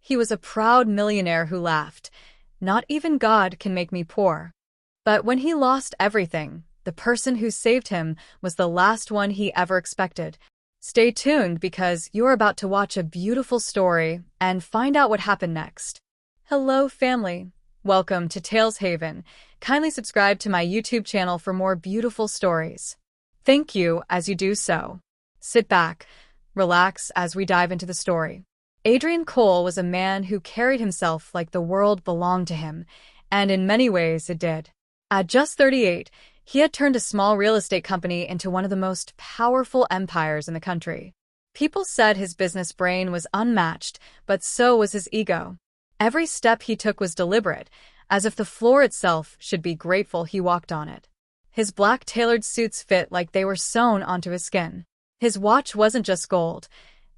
He was a proud millionaire who laughed. Not even God can make me poor. But when he lost everything, the person who saved him was the last one he ever expected. Stay tuned because you're about to watch a beautiful story and find out what happened next. Hello, family. Welcome to Tales Haven. Kindly subscribe to my YouTube channel for more beautiful stories. Thank you as you do so. Sit back, relax as we dive into the story. Adrian Cole was a man who carried himself like the world belonged to him, and in many ways it did. At just 38, he had turned a small real estate company into one of the most powerful empires in the country. People said his business brain was unmatched, but so was his ego. Every step he took was deliberate, as if the floor itself should be grateful he walked on it. His black tailored suits fit like they were sewn onto his skin. His watch wasn't just gold.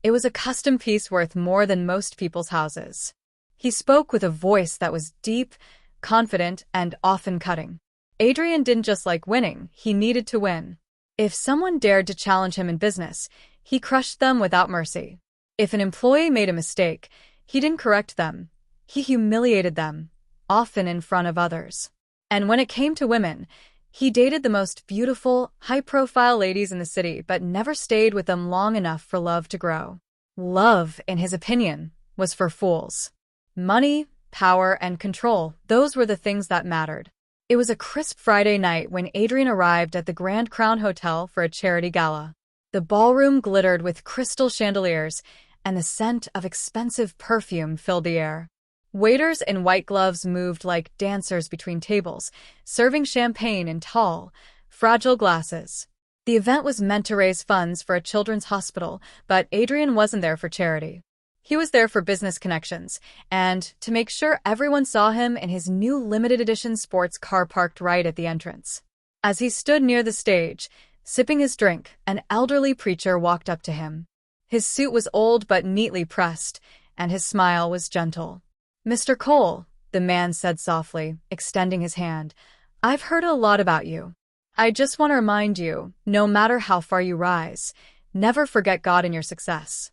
It was a custom piece worth more than most people's houses. He spoke with a voice that was deep, confident, and often cutting. Adrian didn't just like winning, he needed to win. If someone dared to challenge him in business, he crushed them without mercy. If an employee made a mistake, he didn't correct them. He humiliated them, often in front of others. And when it came to women, he dated the most beautiful, high-profile ladies in the city but never stayed with them long enough for love to grow. Love, in his opinion, was for fools. Money, power, and control, those were the things that mattered. It was a crisp Friday night when Adrian arrived at the Grand Crown Hotel for a charity gala. The ballroom glittered with crystal chandeliers, and the scent of expensive perfume filled the air. Waiters in white gloves moved like dancers between tables, serving champagne in tall, fragile glasses. The event was meant to raise funds for a children's hospital, but Adrian wasn't there for charity. He was there for business connections, and to make sure everyone saw him in his new limited edition sports car parked right at the entrance. As he stood near the stage, sipping his drink, an elderly preacher walked up to him. His suit was old but neatly pressed, and his smile was gentle. "Mr. Cole," the man said softly, extending his hand, "I've heard a lot about you. I just want to remind you, no matter how far you rise, never forget God in your success."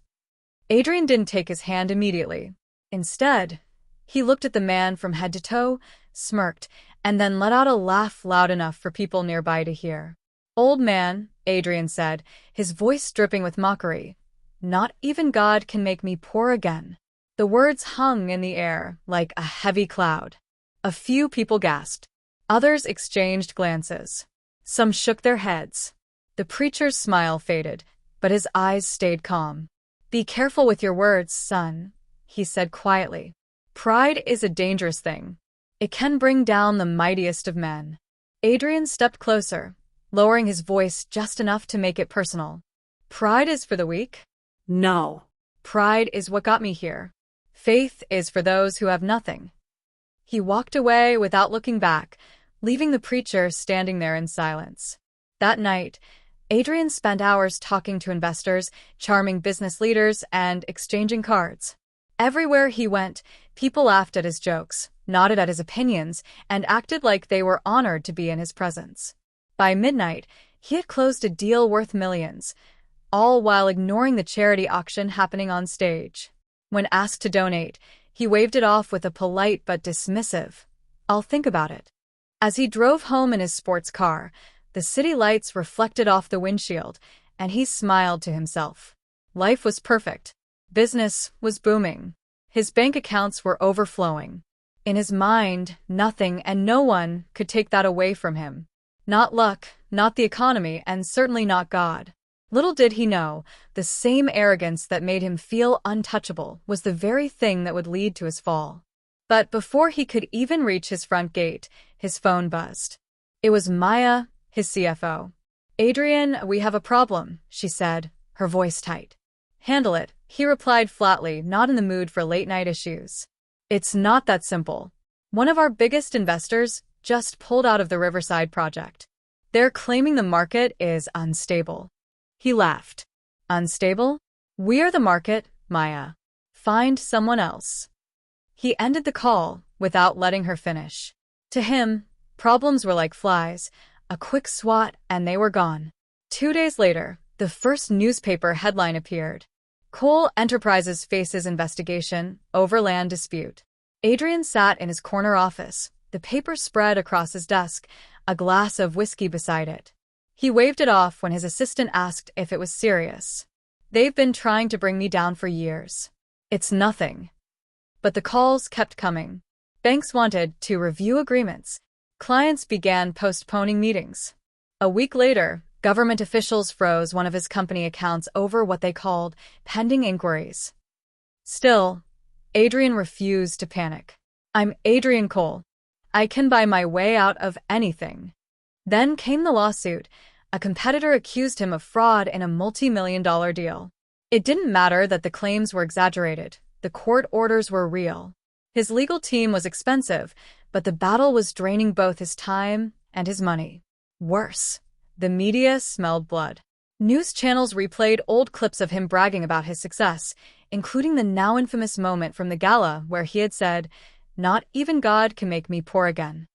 Adrian didn't take his hand immediately. Instead, he looked at the man from head to toe, smirked, and then let out a laugh loud enough for people nearby to hear. "Old man," Adrian said, his voice dripping with mockery, "not even God can make me poor again." The words hung in the air like a heavy cloud. A few people gasped. Others exchanged glances. Some shook their heads. The preacher's smile faded, but his eyes stayed calm. "Be careful with your words, son," he said quietly. "Pride is a dangerous thing. It can bring down the mightiest of men." Adrian stepped closer, lowering his voice just enough to make it personal. "Pride is for the weak? No. Pride is what got me here. Faith is for those who have nothing." He walked away without looking back, leaving the preacher standing there in silence. That night, Adrian spent hours talking to investors, charming business leaders, and exchanging cards. Everywhere he went, people laughed at his jokes, nodded at his opinions, and acted like they were honored to be in his presence. By midnight, he had closed a deal worth millions, all while ignoring the charity auction happening on stage. When asked to donate, he waved it off with a polite but dismissive, "I'll think about it." As he drove home in his sports car, the city lights reflected off the windshield, and he smiled to himself. Life was perfect. Business was booming. His bank accounts were overflowing. In his mind, nothing and no one could take that away from him. Not luck, not the economy, and certainly not God. Little did he know, the same arrogance that made him feel untouchable was the very thing that would lead to his fall. But before he could even reach his front gate, his phone buzzed. It was Maya, his CFO. "Adrian, we have a problem," she said, her voice tight. "Handle it," he replied flatly, not in the mood for late-night issues. "It's not that simple. One of our biggest investors just pulled out of the Riverside project. They're claiming the market is unstable." He laughed. "Unstable? We're the market, Maya. Find someone else." He ended the call without letting her finish. To him, problems were like flies, a quick swat and they were gone. 2 days later, the first newspaper headline appeared. Coal Enterprises faces investigation over land dispute. Adrian sat in his corner office, the paper spread across his desk, a glass of whiskey beside it. He waved it off when his assistant asked if it was serious. "They've been trying to bring me down for years. It's nothing." But the calls kept coming. Banks wanted to review agreements. Clients began postponing meetings. A week later, government officials froze one of his company accounts over what they called pending inquiries. Still, Adrian refused to panic. "I'm Adrian Cole. I can buy my way out of anything." Then came the lawsuit. A competitor accused him of fraud in a multi-million-dollar deal. It didn't matter that the claims were exaggerated. The court orders were real. His legal team was expensive, but the battle was draining both his time and his money. Worse, the media smelled blood. News channels replayed old clips of him bragging about his success, including the now infamous moment from the gala where he had said, "Not even God can make me poor again."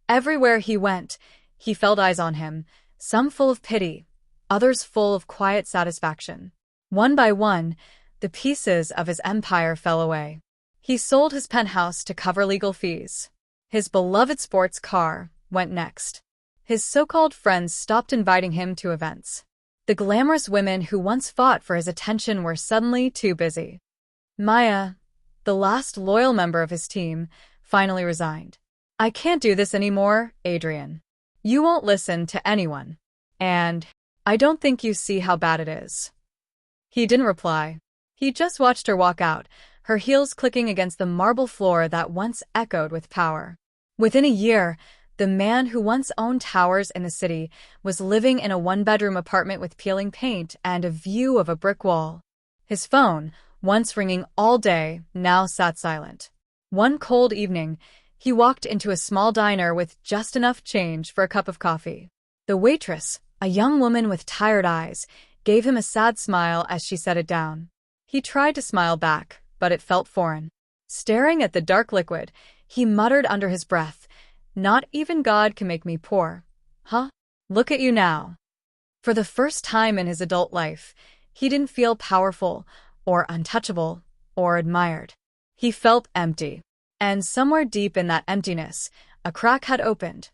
Everywhere he went, he felt eyes on him, some full of pity, others full of quiet satisfaction. One by one, the pieces of his empire fell away. He sold his penthouse to cover legal fees. His beloved sports car went next. His so-called friends stopped inviting him to events. The glamorous women who once fought for his attention were suddenly too busy. Maya, the last loyal member of his team, finally resigned. "I can't do this anymore, Adrian. You won't listen to anyone. And I don't think you see how bad it is." He didn't reply. He just watched her walk out, her heels clicking against the marble floor that once echoed with power. Within a year, the man who once owned towers in the city was living in a one-bedroom apartment with peeling paint and a view of a brick wall. His phone, once ringing all day, now sat silent. One cold evening, he walked into a small diner with just enough change for a cup of coffee. The waitress, a young woman with tired eyes, gave him a sad smile as she set it down. He tried to smile back, but it felt foreign. Staring at the dark liquid, he muttered under his breath, "Not even God can make me poor. Huh? Look at you now." For the first time in his adult life, he didn't feel powerful or untouchable or admired. He felt empty. And somewhere deep in that emptiness, a crack had opened,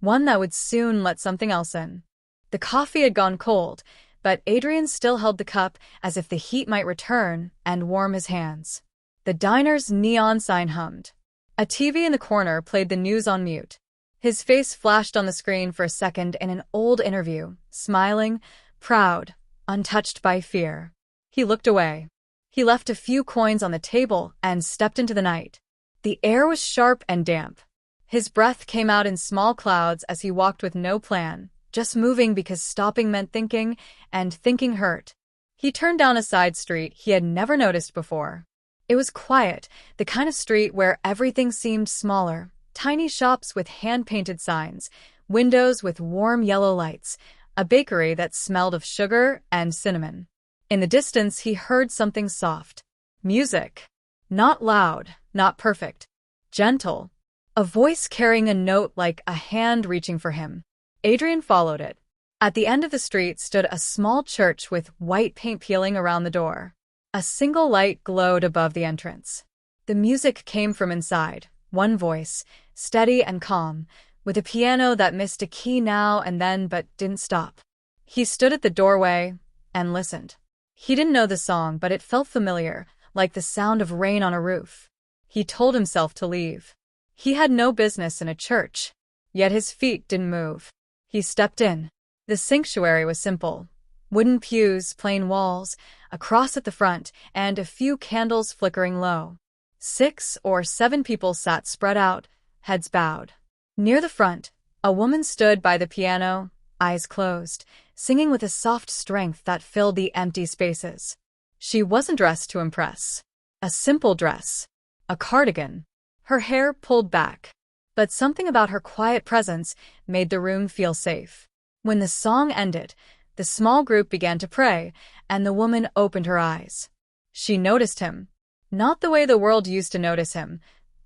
one that would soon let something else in. The coffee had gone cold, but Adrian still held the cup as if the heat might return and warm his hands. The diner's neon sign hummed. A TV in the corner played the news on mute. His face flashed on the screen for a second in an old interview, smiling, proud, untouched by fear. He looked away. He left a few coins on the table and stepped into the night. The air was sharp and damp. His breath came out in small clouds as he walked with no plan, just moving because stopping meant thinking, and thinking hurt. He turned down a side street he had never noticed before. It was quiet, the kind of street where everything seemed smaller. Tiny shops with hand-painted signs, windows with warm yellow lights, a bakery that smelled of sugar and cinnamon. In the distance, he heard something soft. Music. Not loud, not perfect. Gentle. A voice carrying a note like a hand reaching for him. Adrian followed it. At the end of the street stood a small church with white paint peeling around the door. A single light glowed above the entrance. The music came from inside, one voice, steady and calm, with a piano that missed a key now and then but didn't stop. He stood at the doorway and listened. He didn't know the song, but it felt familiar, like the sound of rain on a roof. He told himself to leave. He had no business in a church, yet his feet didn't move. He stepped in. The sanctuary was simple. Wooden pews, plain walls, a cross at the front, and a few candles flickering low. 6 or 7 people sat spread out, heads bowed. Near the front, a woman stood by the piano, eyes closed, singing with a soft strength that filled the empty spaces. She wasn't dressed to impress. A simple dress. A cardigan. Her hair pulled back. But something about her quiet presence made the room feel safe. When the song ended, the small group began to pray, and the woman opened her eyes. She noticed him. Not the way the world used to notice him,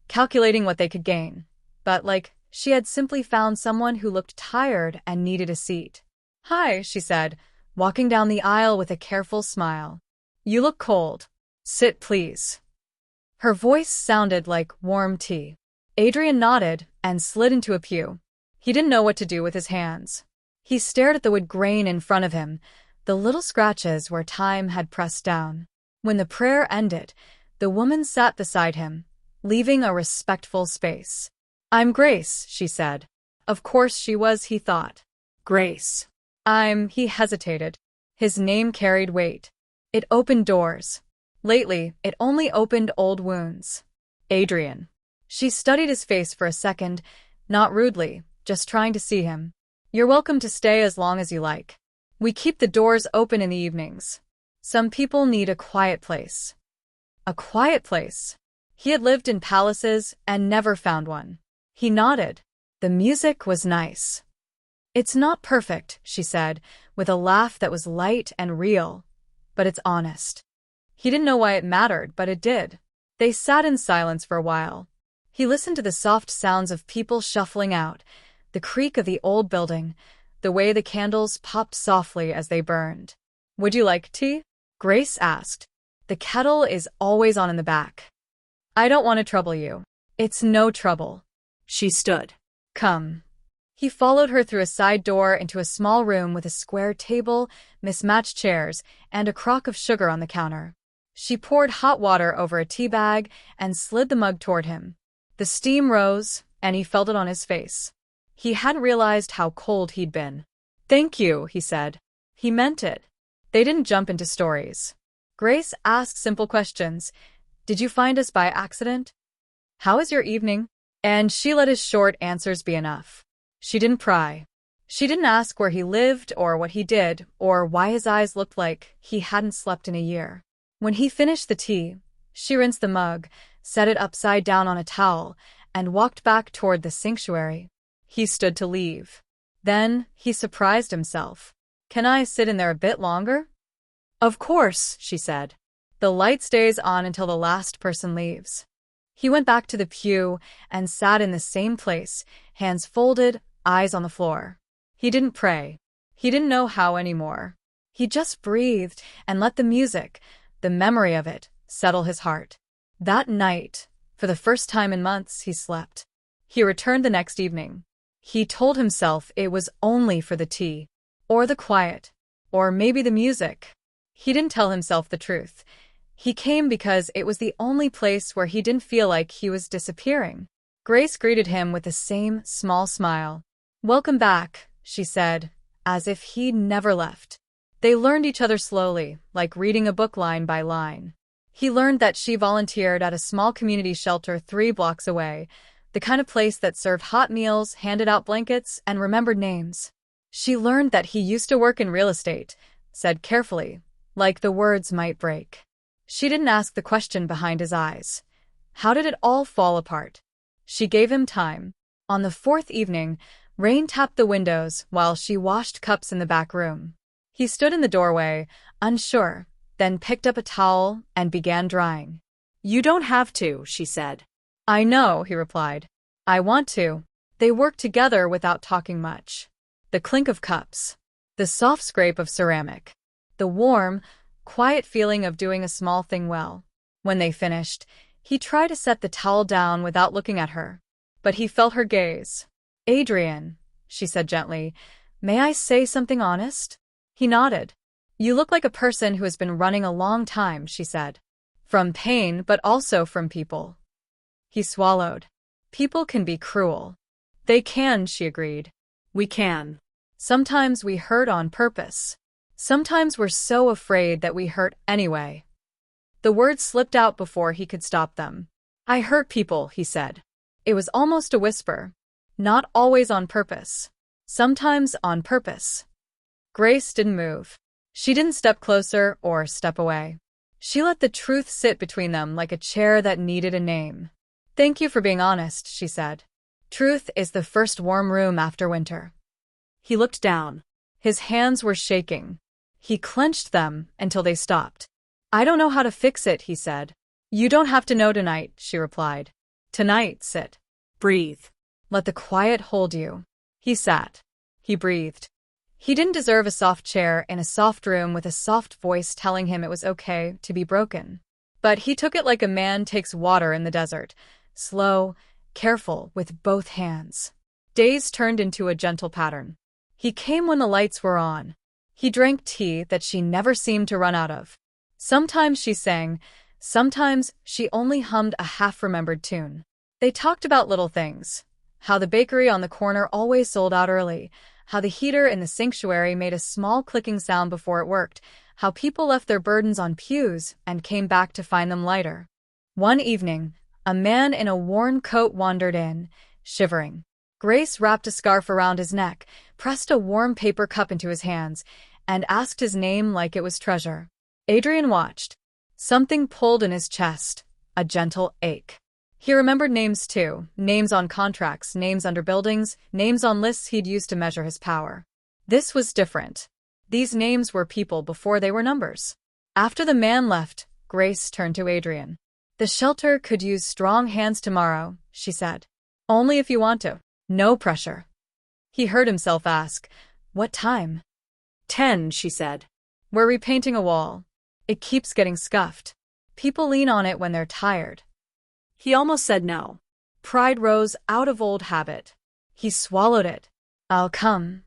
calculating what they could gain, but like she had simply found someone who looked tired and needed a seat. "Hi," she said, walking down the aisle with a careful smile. You look cold. Sit, please. Her voice sounded like warm tea. Adrian nodded and slid into a pew. He didn't know what to do with his hands. He stared at the wood grain in front of him, the little scratches where time had pressed down. When the prayer ended, the woman sat beside him, leaving a respectful space. I'm Grace, she said. Of course she was, he thought. Grace. He hesitated. His name carried weight. It opened doors. Lately, it only opened old wounds. Adrian. She studied his face for a second, not rudely, just trying to see him. You're welcome to stay as long as you like. We keep the doors open in the evenings. Some people need a quiet place. A quiet place. He had lived in palaces and never found one. He nodded. The music was nice. It's not perfect, she said, with a laugh that was light and real, but it's honest. He didn't know why it mattered, but it did. They sat in silence for a while. He listened to the soft sounds of people shuffling out, the creak of the old building, the way the candles popped softly as they burned. Would you like tea? Grace asked. The kettle is always on in the back. I don't want to trouble you. It's no trouble. She stood. Come. He followed her through a side door into a small room with a square table, mismatched chairs, and a crock of sugar on the counter. She poured hot water over a tea bag and slid the mug toward him. The steam rose, and he felt it on his face. He hadn't realized how cold he'd been. Thank you, he said. He meant it. They didn't jump into stories. Grace asked simple questions. Did you find us by accident? How is your evening? And she let his short answers be enough. She didn't pry. She didn't ask where he lived or what he did or why his eyes looked like he hadn't slept in a year. When he finished the tea, she rinsed the mug, set it upside down on a towel, and walked back toward the sanctuary. He stood to leave. Then he surprised himself. Can I sit in there a bit longer? Of course, she said. The light stays on until the last person leaves. He went back to the pew and sat in the same place, hands folded, eyes on the floor. He didn't pray. He didn't know how anymore. He just breathed and let the music, the memory of it, settle his heart. That night, for the first time in months, he slept. He returned the next evening. He told himself it was only for the tea, or the quiet, or maybe the music. He didn't tell himself the truth. He came because it was the only place where he didn't feel like he was disappearing. Grace greeted him with the same small smile. Welcome back, she said, as if he'd never left. They learned each other slowly, like reading a book line by line. He learned that she volunteered at a small community shelter 3 blocks away, the kind of place that served hot meals, handed out blankets, and remembered names. She learned that he used to work in real estate, said carefully, like the words might break. She didn't ask the question behind his eyes. How did it all fall apart? She gave him time. On the 4th evening, rain tapped the windows while she washed cups in the back room. He stood in the doorway, unsure, then picked up a towel and began drying. You don't have to, she said. I know, he replied. I want to. They worked together without talking much. The clink of cups. The soft scrape of ceramic. The warm, quiet feeling of doing a small thing well. When they finished, he tried to set the towel down without looking at her. But he felt her gaze. Adrian, she said gently, may I say something honest? He nodded. You look like a person who has been running a long time, she said. From pain, but also from people. He swallowed. People can be cruel. They can, she agreed. We can. Sometimes we hurt on purpose. Sometimes we're so afraid that we hurt anyway. The words slipped out before he could stop them. I hurt people, he said. It was almost a whisper. Not always on purpose. Sometimes on purpose. Grace didn't move. She didn't step closer or step away. She let the truth sit between them like a chair that needed a name. Thank you for being honest, she said. Truth is the first warm room after winter. He looked down. His hands were shaking. He clenched them until they stopped. I don't know how to fix it, he said. You don't have to know tonight, she replied. Tonight, sit. Breathe. Let the quiet hold you. He sat. He breathed. He didn't deserve a soft chair in a soft room with a soft voice telling him it was okay to be broken. But he took it like a man takes water in the desert, slow, careful, with both hands. Days turned into a gentle pattern. He came when the lights were on. He drank tea that she never seemed to run out of. Sometimes she sang, sometimes she only hummed a half-remembered tune. They talked about little things. How the bakery on the corner always sold out early, how the heater in the sanctuary made a small clicking sound before it worked, how people left their burdens on pews and came back to find them lighter. One evening, a man in a worn coat wandered in, shivering. Grace wrapped a scarf around his neck, pressed a warm paper cup into his hands, and asked his name like it was treasure. Adrian watched. Something pulled in his chest, a gentle ache. He remembered names too, names on contracts, names under buildings, names on lists he'd used to measure his power. This was different. These names were people before they were numbers. After the man left, Grace turned to Adrian. "The shelter could use strong hands tomorrow," she said. "Only if you want to. No pressure." He heard himself ask, "What time?" 10, she said. "We're repainting a wall. It keeps getting scuffed. People lean on it when they're tired." He almost said no. Pride rose out of old habit. He swallowed it. "I'll come."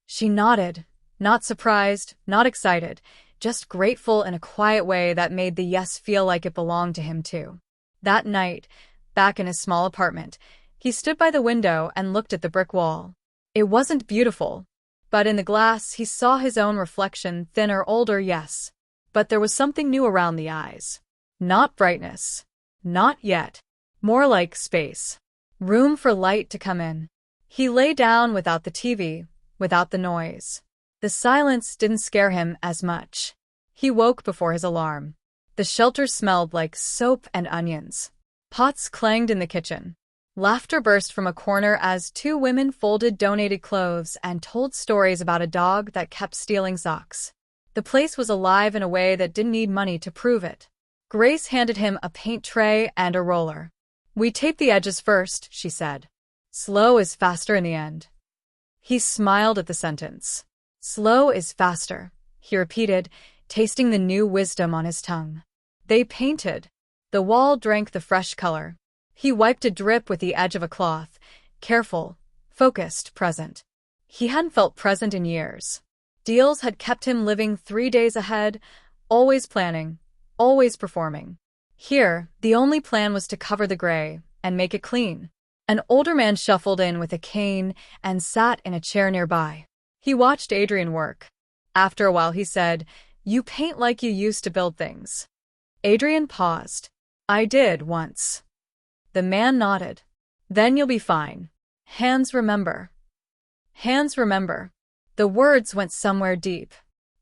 She nodded, not surprised, not excited, just grateful in a quiet way that made the yes feel like it belonged to him too. That night, back in his small apartment, he stood by the window and looked at the brick wall. It wasn't beautiful, but in the glass he saw his own reflection, thinner, older, yes. But there was something new around the eyes. Not brightness. Not yet. More like space. Room for light to come in. He lay down without the TV, without the noise. The silence didn't scare him as much. He woke before his alarm. The shelter smelled like soap and onions. Pots clanged in the kitchen. Laughter burst from a corner as two women folded donated clothes and told stories about a dog that kept stealing socks. The place was alive in a way that didn't need money to prove it. Grace handed him a paint tray and a roller. "We tape the edges first," she said. "Slow is faster in the end." He smiled at the sentence. "Slow is faster," he repeated, tasting the new wisdom on his tongue. They painted. The wall drank the fresh color. He wiped a drip with the edge of a cloth, careful, focused, present. He hadn't felt present in years. Deals had kept him living 3 days ahead, always planning, always performing. Here, the only plan was to cover the gray and make it clean. An older man shuffled in with a cane and sat in a chair nearby. He watched Adrian work. After a while he said, "You paint like you used to build things." Adrian paused. "I did once." The man nodded. "Then you'll be fine. Hands remember." Hands remember. The words went somewhere deep.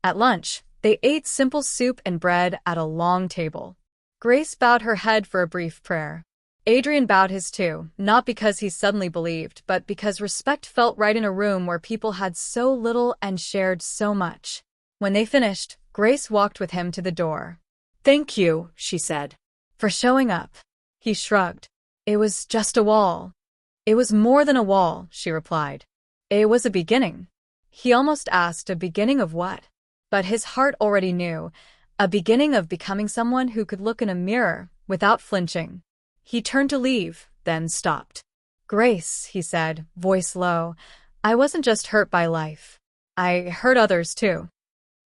At lunch, they ate simple soup and bread at a long table. Grace bowed her head for a brief prayer. Adrian bowed his too, not because he suddenly believed, but because respect felt right in a room where people had so little and shared so much. When they finished, Grace walked with him to the door. "Thank you," she said. "For showing up." He shrugged. "It was just a wall." "It was more than a wall," she replied. "It was a beginning." He almost asked, a beginning of what? But his heart already knew, a beginning of becoming someone who could look in a mirror without flinching. He turned to leave, then stopped. "Grace," he said, voice low, "I wasn't just hurt by life. I hurt others too."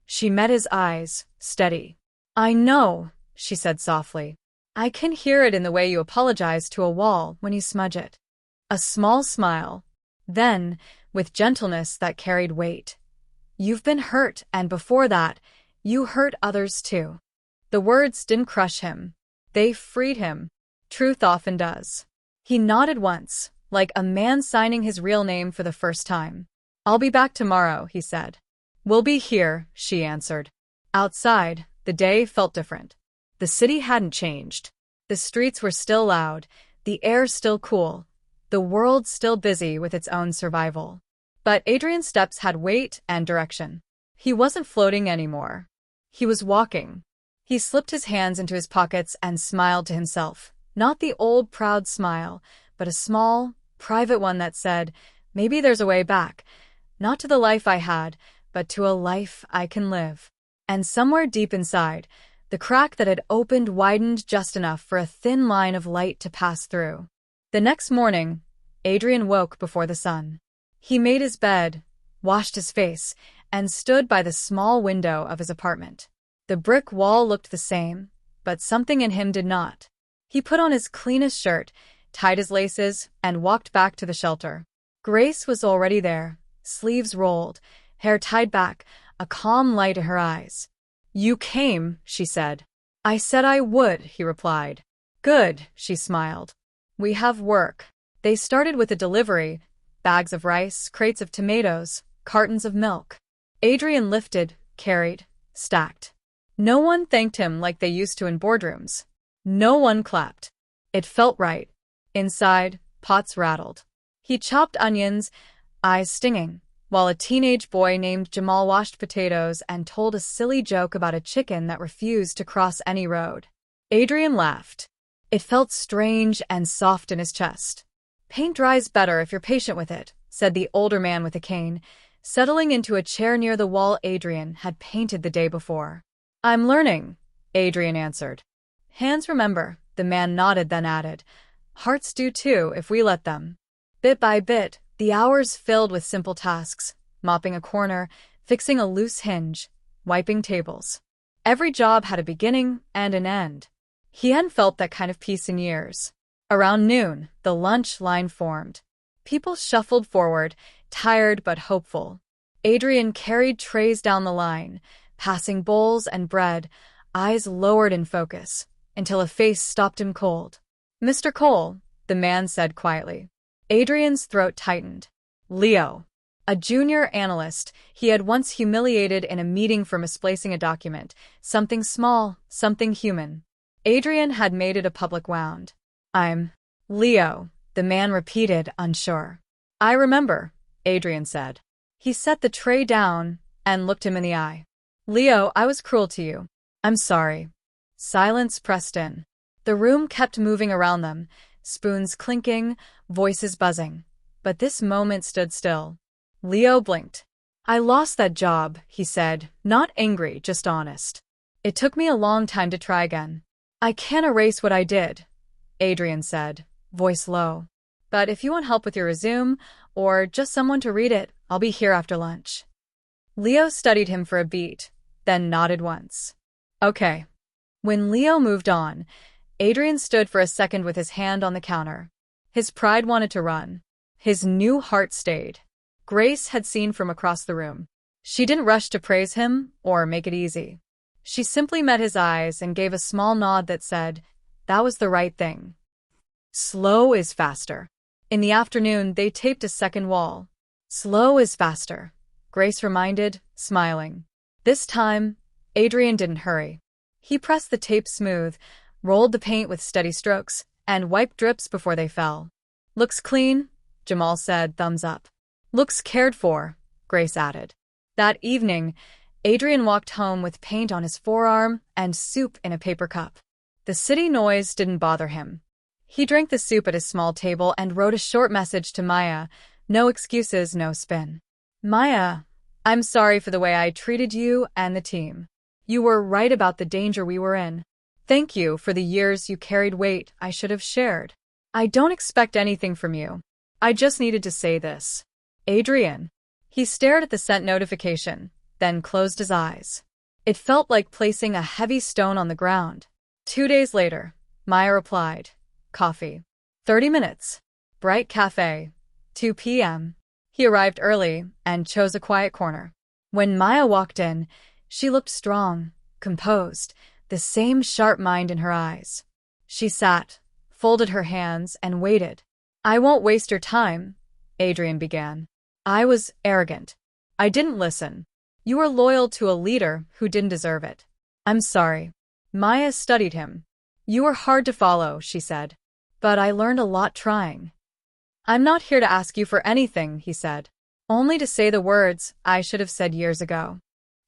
She met his eyes, steady. "I know," she said softly. "I can hear it in the way you apologize to a wall when you smudge it." A small smile. Then, with gentleness that carried weight, "You've been hurt, and before that, you hurt others too." The words didn't crush him. They freed him. Truth often does. He nodded once, like a man signing his real name for the first time. "I'll be back tomorrow," he said. "We'll be here," she answered. Outside, the day felt different. The city hadn't changed. The streets were still loud, the air still cool, the world still busy with its own survival. But Adrian's steps had weight and direction. He wasn't floating anymore. He was walking. He slipped his hands into his pockets and smiled to himself. Not the old proud smile, but a small, private one that said, "Maybe there's a way back. Not to the life I had, but to a life I can live. And somewhere deep inside, the crack that had opened widened just enough for a thin line of light to pass through. The next morning, Adrian woke before the sun. He made his bed, washed his face, and stood by the small window of his apartment. The brick wall looked the same, but something in him did not. He put on his cleanest shirt, tied his laces, and walked back to the shelter. Grace was already there, sleeves rolled, hair tied back, a calm light in her eyes. "You came," she said. "I said I would," he replied. "Good," she smiled. "We have work." They started with a delivery, bags of rice, crates of tomatoes, cartons of milk. Adrian lifted, carried, stacked. No one thanked him like they used to in boardrooms. No one clapped. It felt right. Inside, pots rattled. He chopped onions, eyes stinging, while a teenage boy named Jamal washed potatoes and told a silly joke about a chicken that refused to cross any road. Adrian laughed. It felt strange and soft in his chest. "Paint dries better if you're patient with it," said the older man with a cane, settling into a chair near the wall Adrian had painted the day before. "I'm learning," Adrian answered. "Hands remember," the man nodded, then added. "Hearts do too, if we let them." Bit by bit, the hours filled with simple tasks, mopping a corner, fixing a loose hinge, wiping tables. Every job had a beginning and an end. He hadn't felt that kind of peace in years. Around noon, the lunch line formed. People shuffled forward, tired but hopeful. Adrian carried trays down the line, passing bowls and bread, eyes lowered in focus, until a face stopped him cold. "Mr. Cole," the man said quietly. Adrian's throat tightened. Leo. A junior analyst he had once humiliated in a meeting for misplacing a document. Something small, something human. Adrian had made it a public wound. "I'm Leo," the man repeated, unsure. "I remember," Adrian said. He set the tray down and looked him in the eye. "Leo, I was cruel to you. I'm sorry." Silence pressed in. The room kept moving around them, spoons clinking, voices buzzing. But this moment stood still. Leo blinked. "I lost that job," he said, not angry, just honest. "It took me a long time to try again." "I can't erase what I did," Adrian said, voice low. "But if you want help with your resume, or just someone to read it, I'll be here after lunch." Leo studied him for a beat, then nodded once. "Okay." When Leo moved on, Adrian stood for a second with his hand on the counter. His pride wanted to run. His new heart stayed. Grace had seen from across the room. She didn't rush to praise him or make it easy. She simply met his eyes and gave a small nod that said, "That was the right thing." Slow is faster. In the afternoon, they taped a second wall. "Slow is faster," Grace reminded, smiling. This time, Adrian didn't hurry. He pressed the tape smooth, rolled the paint with steady strokes, and wiped drips before they fell. "Looks clean," Jamal said, thumbs up. "Looks cared for," Grace added. That evening, Adrian walked home with paint on his forearm and soup in a paper cup. The city noise didn't bother him. He drank the soup at his small table and wrote a short message to Maya. No excuses, no spin. "Maya, I'm sorry for the way I treated you and the team. You were right about the danger we were in. Thank you for the years you carried weight I should have shared. I don't expect anything from you. I just needed to say this. Adrian." He stared at the sent notification, then closed his eyes. It felt like placing a heavy stone on the ground. 2 days later, Maya replied. Coffee. 30 minutes. Bright cafe. 2 p.m. He arrived early and chose a quiet corner. When Maya walked in, she looked strong, composed, the same sharp mind in her eyes. She sat, folded her hands, and waited. "I won't waste your time," Adrian began. "I was arrogant. I didn't listen. You were loyal to a leader who didn't deserve it. I'm sorry." Maya studied him. "You were hard to follow," she said. "But I learned a lot trying." "I'm not here to ask you for anything," he said. "Only to say the words I should have said years ago."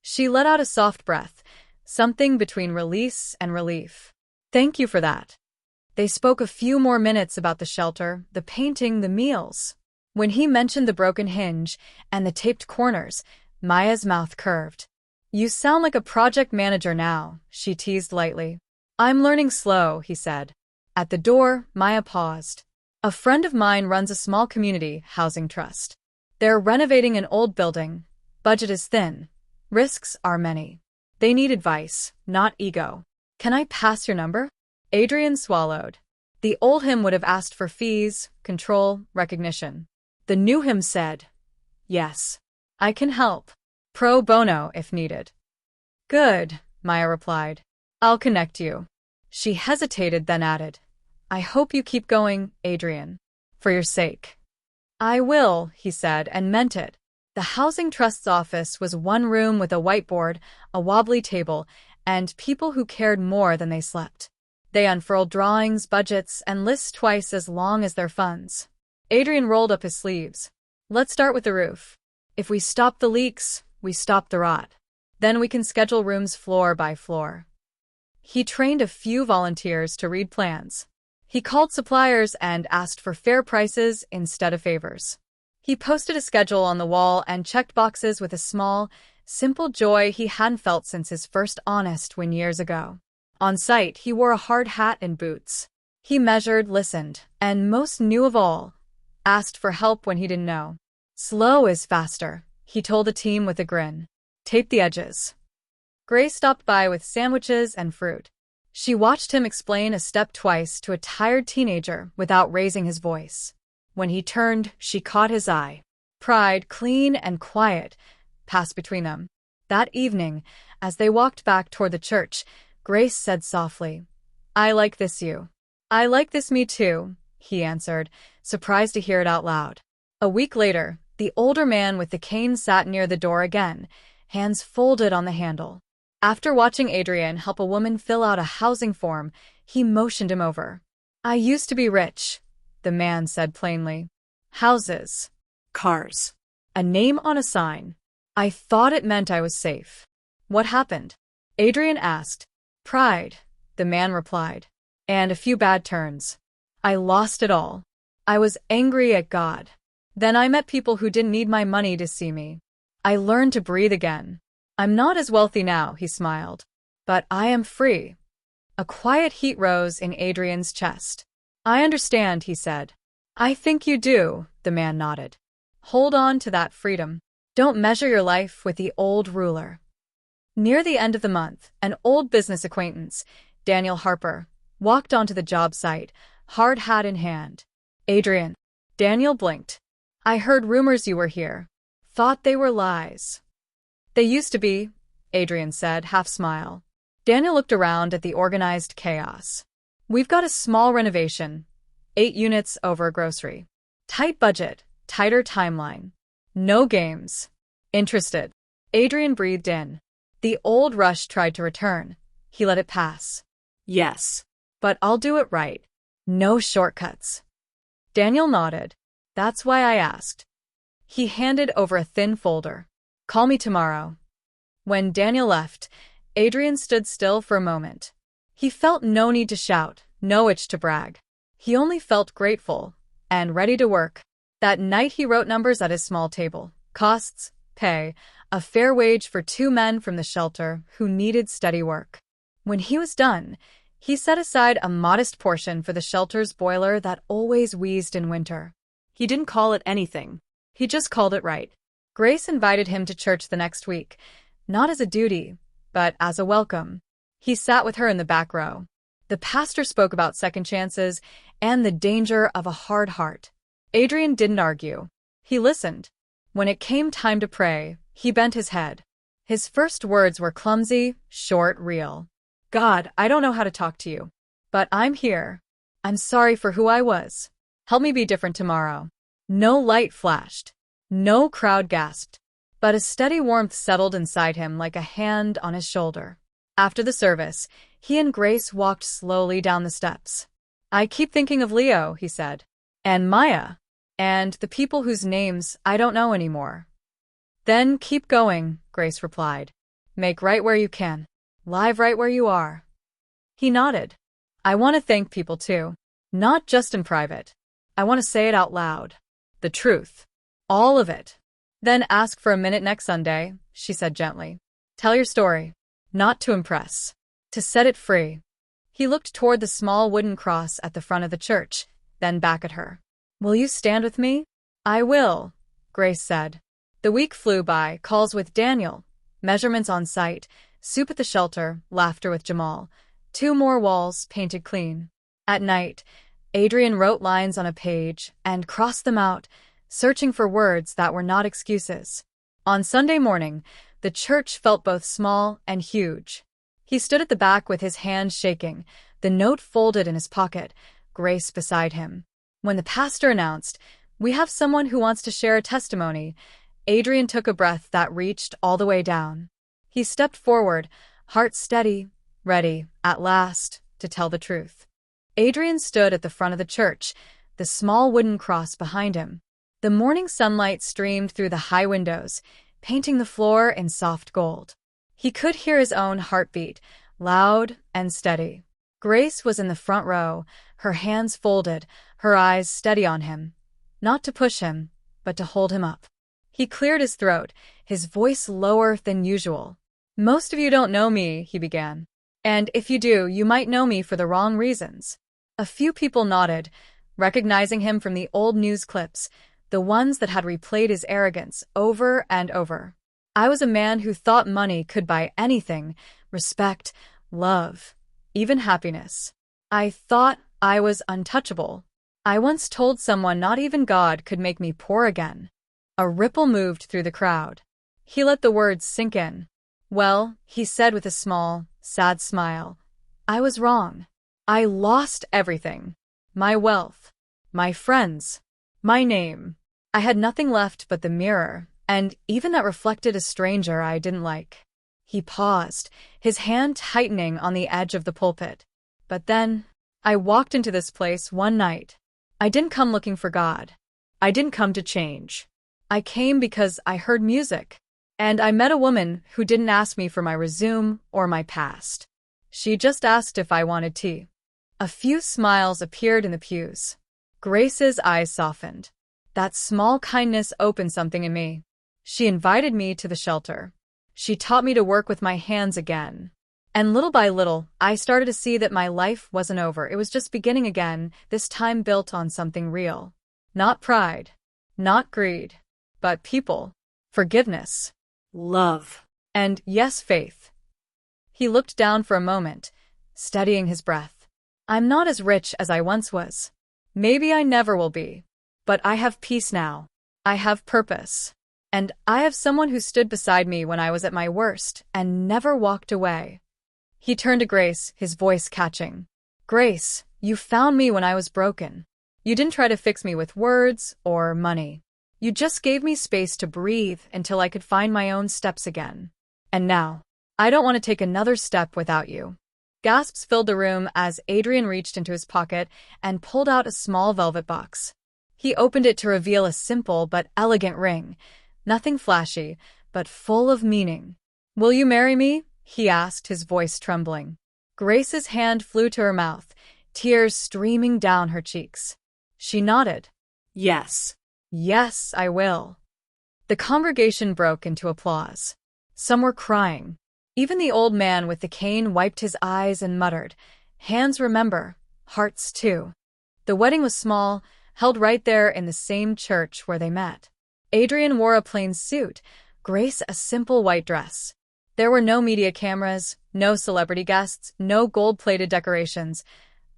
She let out a soft breath, something between release and relief. "Thank you for that." They spoke a few more minutes about the shelter, the painting, the meals. When he mentioned the broken hinge and the taped corners, Maya's mouth curved. "You sound like a project manager now," she teased lightly. "I'm learning slow," he said. At the door, Maya paused. "A friend of mine runs a small community housing trust. They're renovating an old building. Budget is thin. Risks are many. They need advice, not ego. Can I pass your number?" Adrian swallowed. The old him would have asked for fees, control, recognition. The new him said, "Yes. I can help. Pro bono if needed." "Good," Maya replied. "I'll connect you." She hesitated, then added, "I hope you keep going, Adrian. For your sake." "I will," he said, and meant it. The Housing Trust's office was one room with a whiteboard, a wobbly table, and people who cared more than they slept. They unfurled drawings, budgets, and lists twice as long as their funds. Adrian rolled up his sleeves. "Let's start with the roof. If we stop the leaks, we stop the rot. Then we can schedule rooms floor by floor." He trained a few volunteers to read plans. He called suppliers and asked for fair prices instead of favors. He posted a schedule on the wall and checked boxes with a small, simple joy he hadn't felt since his first honest win years ago. On site, he wore a hard hat and boots. He measured, listened, and most knew of all, asked for help when he didn't know. "Slow is faster," he told the team with a grin. "Tape the edges." Grace stopped by with sandwiches and fruit. She watched him explain a step twice to a tired teenager without raising his voice. When he turned, she caught his eye. Pride, clean and quiet, passed between them. That evening, as they walked back toward the church, Grace said softly, "I like this you." "I like this me too," he answered, surprised to hear it out loud. A week later, the older man with the cane sat near the door again, hands folded on the handle. After watching Adrian help a woman fill out a housing form, he motioned him over. "I used to be rich," the man said plainly. "Houses. Cars. A name on a sign. I thought it meant I was safe." "What happened?" Adrian asked. "Pride," the man replied. "And a few bad turns. I lost it all. I was angry at God. Then I met people who didn't need my money to see me. I learned to breathe again. I'm not as wealthy now," he smiled. "But I am free." A quiet heat rose in Adrian's chest. "I understand," he said. "I think you do," the man nodded. "Hold on to that freedom. Don't measure your life with the old ruler." Near the end of the month, an old business acquaintance, Daniel Harper, walked onto the job site, hard hat in hand. "Adrian." Daniel blinked. "I heard rumors you were here. Thought they were lies." "They used to be," Adrian said, half-smile. Daniel looked around at the organized chaos. "We've got a small renovation, 8 units over a grocery. Tight budget, tighter timeline. No games. Interested?" Adrian breathed in. The old rush tried to return. He let it pass. "Yes. But I'll do it right. No shortcuts." Daniel nodded. "That's why I asked." He handed over a thin folder. "Call me tomorrow." When Daniel left, Adrian stood still for a moment. He felt no need to shout, no itch to brag. He only felt grateful and ready to work. That night he wrote numbers at his small table. Costs, pay, a fair wage for 2 men from the shelter who needed steady work. When he was done, he set aside a modest portion for the shelter's boiler that always wheezed in winter. He didn't call it anything. He just called it right. Grace invited him to church the next week, not as a duty, but as a welcome. He sat with her in the back row. The pastor spoke about second chances and the danger of a hard heart. Adrian didn't argue. He listened. When it came time to pray, he bent his head. His first words were clumsy, short, real. "God, I don't know how to talk to you. But I'm here. I'm sorry for who I was. Help me be different tomorrow." No light flashed. No crowd gasped. But a steady warmth settled inside him like a hand on his shoulder. After the service, he and Grace walked slowly down the steps. "I keep thinking of Leo," he said. "And Maya. And the people whose names I don't know anymore." "Then keep going," Grace replied. "Make right where you can. Live right where you are." He nodded. "I want to thank people too. Not just in private. I want to say it out loud. The truth. All of it. Then ask for a minute next Sunday, she said gently. Tell your story. Not to impress. To set it free. He looked toward the small wooden cross at the front of the church, then back at her. Will you stand with me? I will, Grace said. The week flew by, calls with Daniel, measurements on site, soup at the shelter, laughter with Jamal. 2 more walls painted clean. At night, Adrian wrote lines on a page and crossed them out, searching for words that were not excuses. On Sunday morning, the church felt both small and huge. He stood at the back with his hands shaking, the note folded in his pocket, Grace beside him. When the pastor announced, "We have someone who wants to share a testimony," Adrian took a breath that reached all the way down. He stepped forward, heart steady, ready, at last, to tell the truth. Adrian stood at the front of the church, the small wooden cross behind him. The morning sunlight streamed through the high windows, painting the floor in soft gold. He could hear his own heartbeat, loud and steady. Grace was in the front row, her hands folded, her eyes steady on him. Not to push him, but to hold him up. He cleared his throat, his voice lower than usual. Most of you don't know me, he began. And if you do, you might know me for the wrong reasons. A few people nodded, recognizing him from the old news clips, the ones that had replayed his arrogance over and over. I was a man who thought money could buy anything, respect, love, even happiness. I thought I was untouchable. I once told someone not even God could make me poor again. A ripple moved through the crowd. He let the words sink in. Well, he said with a small, sad smile, I was wrong. I lost everything. My wealth, my friends, my name. I had nothing left but the mirror, and even that reflected a stranger I didn't like. He paused, his hand tightening on the edge of the pulpit. But then, I walked into this place one night. I didn't come looking for God. I didn't come to change. I came because I heard music, and I met a woman who didn't ask me for my resume or my past. She just asked if I wanted tea. A few smiles appeared in the pews. Grace's eyes softened. That small kindness opened something in me. She invited me to the shelter. She taught me to work with my hands again. And little by little, I started to see that my life wasn't over. It was just beginning again, this time built on something real. Not pride, not greed, but people, forgiveness, Love. and yes, faith. He looked down for a moment, steadying his breath. I'm not as rich as I once was. Maybe I never will be. But I have peace now. I have purpose. And I have someone who stood beside me when I was at my worst and never walked away. He turned to Grace, his voice catching. Grace, you found me when I was broken. You didn't try to fix me with words or money. You just gave me space to breathe until I could find my own steps again. And now, I don't want to take another step without you. Gasps filled the room as Adrian reached into his pocket and pulled out a small velvet box. He opened it to reveal a simple but elegant ring. Nothing flashy, but full of meaning. Will you marry me? He asked, his voice trembling. Grace's hand flew to her mouth, tears streaming down her cheeks. She nodded. Yes. Yes, I will. The congregation broke into applause. Some were crying. Even the old man with the cane wiped his eyes and muttered, Hands remember, hearts too. The wedding was small, held right there in the same church where they met. Adrian wore a plain suit, Grace a simple white dress. There were no media cameras, no celebrity guests, no gold-plated decorations,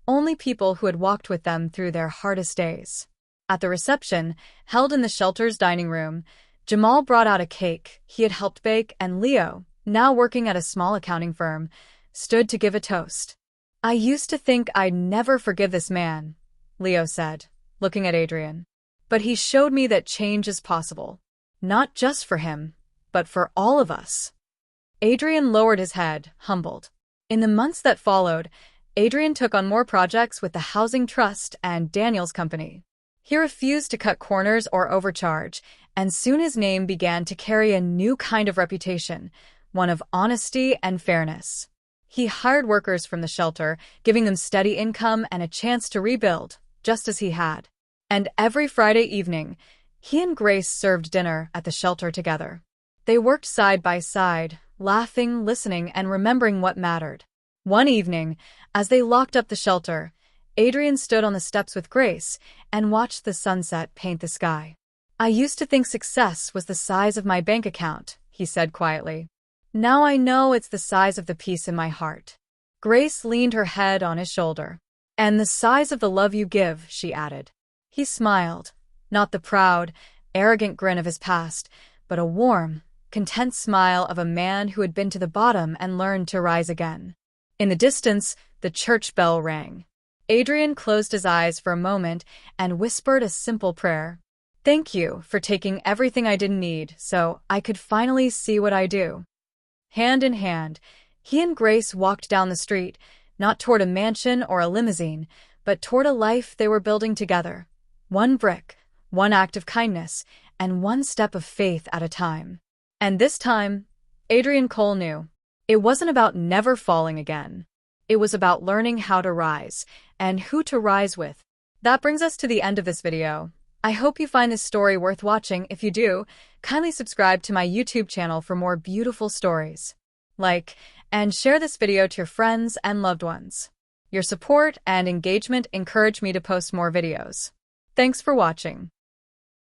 only people who had walked with them through their hardest days. At the reception, held in the shelter's dining room, Jamal brought out a cake he had helped bake, and Leo, now working at a small accounting firm, stood to give a toast. I used to think I'd never forgive this man, Leo said, looking at Adrian. But he showed me that change is possible. Not just for him, but for all of us. Adrian lowered his head, humbled. In the months that followed, Adrian took on more projects with the Housing Trust and Daniel's company. He refused to cut corners or overcharge, and soon his name began to carry a new kind of reputation, one of honesty and fairness. He hired workers from the shelter, giving them steady income and a chance to rebuild, just as he had. And every Friday evening, he and Grace served dinner at the shelter together. They worked side by side, laughing, listening, and remembering what mattered. One evening, as they locked up the shelter, Adrian stood on the steps with Grace and watched the sunset paint the sky. "I used to think success was the size of my bank account," he said quietly. "Now I know it's the size of the peace in my heart." Grace leaned her head on his shoulder. "And the size of the love you give," she added. He smiled, not the proud, arrogant grin of his past, but a warm, content smile of a man who had been to the bottom and learned to rise again. In the distance, the church bell rang. Adrian closed his eyes for a moment and whispered a simple prayer. "Thank you for taking everything I didn't need so I could finally see what I do." Hand in hand, he and Grace walked down the street, not toward a mansion or a limousine, but toward a life they were building together. One brick, one act of kindness, and one step of faith at a time. And this time, Adrian Cole knew. It wasn't about never falling again. It was about learning how to rise, and who to rise with. That brings us to the end of this video. I hope you find this story worth watching. If you do, kindly subscribe to my YouTube channel for more beautiful stories. Like and share this video to your friends and loved ones. Your support and engagement encourage me to post more videos. Thanks for watching.